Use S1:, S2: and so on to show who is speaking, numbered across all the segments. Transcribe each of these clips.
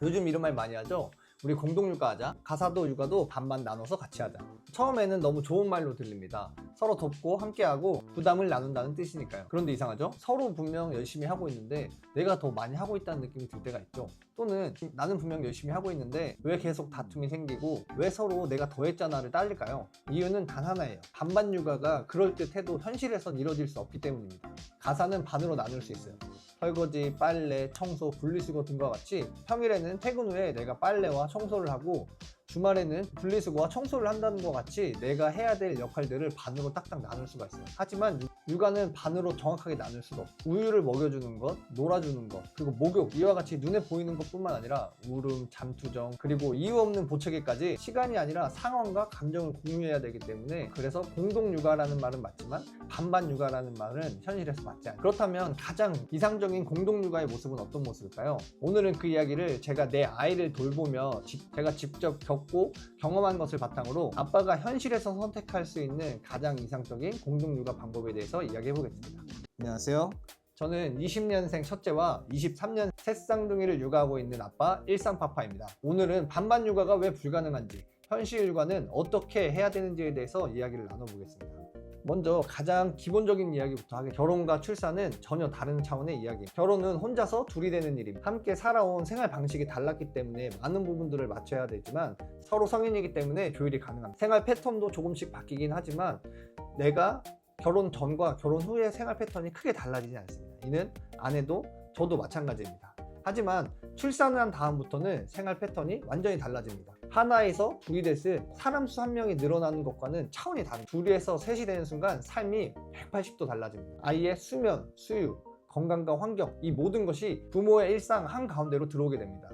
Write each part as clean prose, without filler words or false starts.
S1: 요즘 이런 말 많이 하죠. 우리 공동육아 하자. 가사도 육아도 반반 나눠서 같이 하자. 처음에는 너무 좋은 말로 들립니다. 서로 돕고 함께하고 부담을 나눈다는 뜻이니까요. 그런데 이상하죠? 서로 분명 열심히 하고 있는데 내가 더 많이 하고 있다는 느낌이 들 때가 있죠. 또는 나는 분명 열심히 하고 있는데 왜 계속 다툼이 생기고 왜 서로 내가 더 했잖아를 따질까요? 이유는 단 하나예요. 반반 육아가 그럴듯해도 현실에선 이뤄질 수 없기 때문입니다. 가사는 반으로 나눌 수 있어요. 설거지, 빨래, 청소, 분리수거 등과 같이 평일에는 퇴근 후에 내가 빨래와 청소를 하고 주말에는 분리수거와 청소를 한다는 것 같이 내가 해야 될 역할들을 반으로 딱딱 나눌 수가 있어요. 하지만 육아는 반으로 정확하게 나눌 수가 없어요. 우유를 먹여주는 것, 놀아주는 것, 그리고 목욕, 이와 같이 눈에 보이는 것뿐만 아니라 울음, 잠투정, 그리고 이유 없는 보채기까지 시간이 아니라 상황과 감정을 공유해야 되기 때문에 그래서 공동육아라는 말은 맞지만 반반 육아라는 말은 현실에서 맞지 않아요. 그렇다면 가장 이상적인 공동육아의 모습은 어떤 모습일까요? 오늘은 그 이야기를 제가 내 아이를 돌보며 제가 직접 겪고 경험한 것을 바탕으로 아빠가 현실에서 선택할 수 있는 가장 이상적인 공동육아 방법에 대해서 이야기해 보겠습니다. 안녕하세요. 저는 20년생 첫째와 23년 셋쌍둥이를 육아하고 있는 아빠 일상파파입니다. 오늘은 반반 육아가 왜 불가능한지, 현실 육아는 어떻게 해야 되는지에 대해서 이야기를 나눠보겠습니다. 먼저 가장 기본적인 이야기부터 하겠습니다. 결혼과 출산은 전혀 다른 차원의 이야기입니다. 결혼은 혼자서 둘이 되는 일입니다. 함께 살아온 생활 방식이 달랐기 때문에 많은 부분들을 맞춰야 되지만 서로 성인이기 때문에 조율이 가능합니다. 생활 패턴도 조금씩 바뀌긴 하지만 내가 결혼 전과 결혼 후의 생활 패턴이 크게 달라지지 않습니다. 이는 아내도 저도 마찬가지입니다. 하지만 출산을 한 다음부터는 생활 패턴이 완전히 달라집니다. 하나에서 둘이 됐을 사람 수 한 명이 늘어나는 것과는 차원이 다릅니다. 둘에서 셋이 되는 순간 삶이 180도 달라집니다. 아이의 수면, 수유, 건강과 환경, 이 모든 것이 부모의 일상 한가운데로 들어오게 됩니다.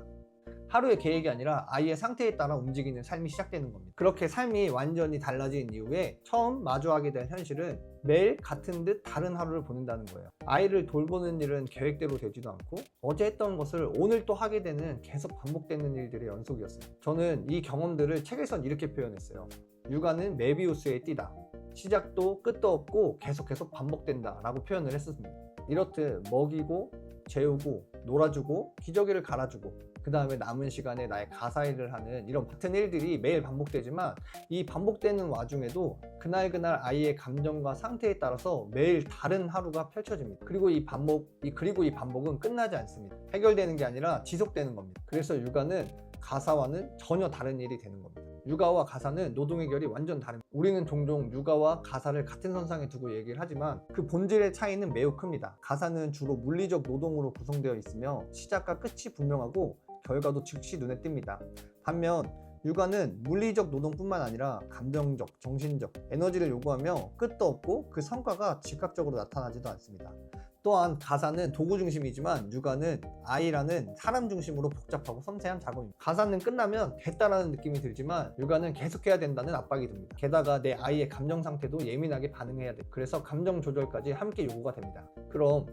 S1: 하루의 계획이 아니라 아이의 상태에 따라 움직이는 삶이 시작되는 겁니다. 그렇게 삶이 완전히 달라진 이후에 처음 마주하게 된 현실은 매일 같은 듯 다른 하루를 보낸다는 거예요. 아이를 돌보는 일은 계획대로 되지도 않고 어제 했던 것을 오늘 또 하게 되는 계속 반복되는 일들의 연속이었어요. 저는 이 경험들을 책에선 이렇게 표현했어요. 육아는 메비우스의 띠다. 시작도 끝도 없고 계속 반복된다 라고 표현을 했었습니다. 이렇듯 먹이고 재우고 놀아주고 기저귀를 갈아주고 그 다음에 남은 시간에 나의 가사 일을 하는 이런 같은 일들이 매일 반복되지만 이 반복되는 와중에도 그날 아이의 감정과 상태에 따라서 매일 다른 하루가 펼쳐집니다. 그리고 이 반복은 끝나지 않습니다. 해결되는 게 아니라 지속되는 겁니다. 그래서 육아는 가사와는 전혀 다른 일이 되는 겁니다. 육아와 가사는 노동의 결이 완전 다릅니다. 우리는 종종 육아와 가사를 같은 선상에 두고 얘기를 하지만 그 본질의 차이는 매우 큽니다. 가사는 주로 물리적 노동으로 구성되어 있으며 시작과 끝이 분명하고 결과도 즉시 눈에 띕니다. 반면 육아는 물리적 노동뿐만 아니라 감정적, 정신적, 에너지를 요구하며 끝도 없고 그 성과가 즉각적으로 나타나지도 않습니다. 또한 가사는 도구 중심이지만 육아는 아이라는 사람 중심으로 복잡하고 섬세한 작업입니다. 가사는 끝나면 됐다라는 느낌이 들지만 육아는 계속해야 된다는 압박이 듭니다. 게다가 내 아이의 감정 상태도 예민하게 반응해야 돼요. 그래서 감정 조절까지 함께 요구가 됩니다. 그럼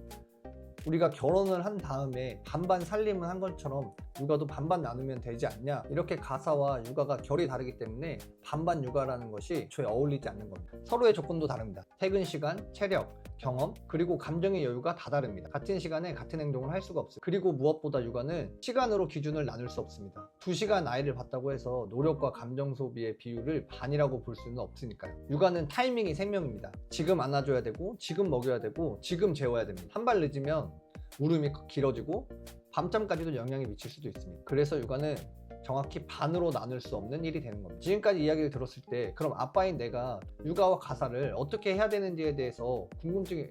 S1: 우리가 결혼을 한 다음에 반반 살림을 한 것처럼 육아도 반반 나누면 되지 않냐, 이렇게 가사와 육아가 결이 다르기 때문에 반반 육아라는 것이 애초에 어울리지 않는 겁니다. 서로의 조건도 다릅니다. 퇴근 시간, 체력, 경험, 그리고 감정의 여유가 다 다릅니다. 같은 시간에 같은 행동을 할 수가 없어요. 그리고 무엇보다 육아는 시간으로 기준을 나눌 수 없습니다. 2시간 아이를 봤다고 해서 노력과 감정 소비의 비율을 반이라고 볼 수는 없으니까요. 육아는 타이밍이 생명입니다. 지금 안아줘야 되고 지금 먹여야 되고 지금 재워야 됩니다. 한 발 늦으면 울음이 길어지고 밤잠까지도 영향이 미칠 수도 있습니다. 그래서 육아는 정확히 반으로 나눌 수 없는 일이 되는 겁니다. 지금까지 이야기를 들었을 때 그럼 아빠인 내가 육아와 가사를 어떻게 해야 되는지에 대해서 궁금증이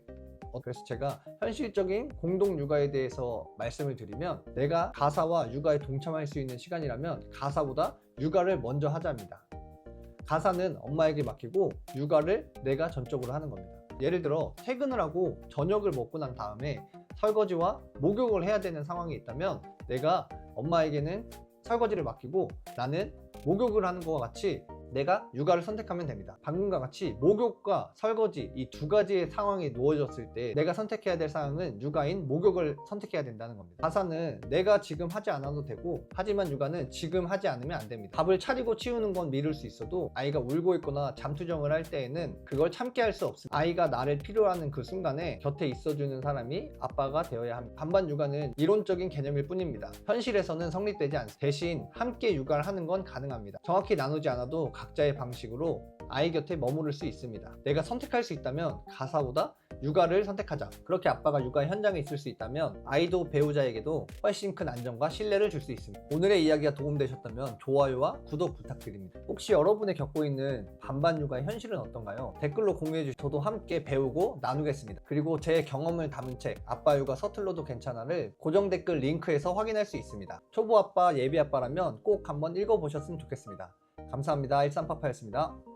S1: 그래서 제가 현실적인 공동 육아에 대해서 말씀을 드리면 내가 가사와 육아에 동참할 수 있는 시간이라면 가사보다 육아를 먼저 하자입니다. 가사는 엄마에게 맡기고 육아를 내가 전적으로 하는 겁니다. 예를 들어 퇴근을 하고 저녁을 먹고 난 다음에 설거지와 목욕을 해야 되는 상황이 있다면 내가 엄마에게는 설거지를 맡기고 나는 목욕을 하는 것과 같이 내가 육아를 선택하면 됩니다. 방금과 같이 목욕과 설거지 이 두 가지의 상황이 놓여졌을 때 내가 선택해야 될 상황은 육아인 목욕을 선택해야 된다는 겁니다. 가사는 내가 지금 하지 않아도 되고 하지만 육아는 지금 하지 않으면 안 됩니다. 밥을 차리고 치우는 건 미룰 수 있어도 아이가 울고 있거나 잠투정을 할 때에는 그걸 참게 할 수 없습니다. 아이가 나를 필요로 하는 그 순간에 곁에 있어주는 사람이 아빠가 되어야 합니다. 반반 육아는 이론적인 개념일 뿐입니다. 현실에서는 성립되지 않습니다. 대신 함께 육아를 하는 건 가능합니다. 정확히 나누지 않아도 각자의 방식으로 아이 곁에 머무를 수 있습니다. 내가 선택할 수 있다면 가사보다 육아를 선택하자. 그렇게 아빠가 육아 현장에 있을 수 있다면 아이도 배우자에게도 훨씬 큰 안정과 신뢰를 줄 수 있습니다. 오늘의 이야기가 도움되셨다면 좋아요와 구독 부탁드립니다. 혹시 여러분이 겪고 있는 반반 육아의 현실은 어떤가요? 댓글로 공유해주시면 저도 함께 배우고 나누겠습니다. 그리고 제 경험을 담은 책 아빠 육아 서툴러도 괜찮아를 고정 댓글 링크에서 확인할 수 있습니다. 초보 아빠, 예비 아빠라면 꼭 한번 읽어보셨으면 좋겠습니다. 감사합니다. 1388였습니다.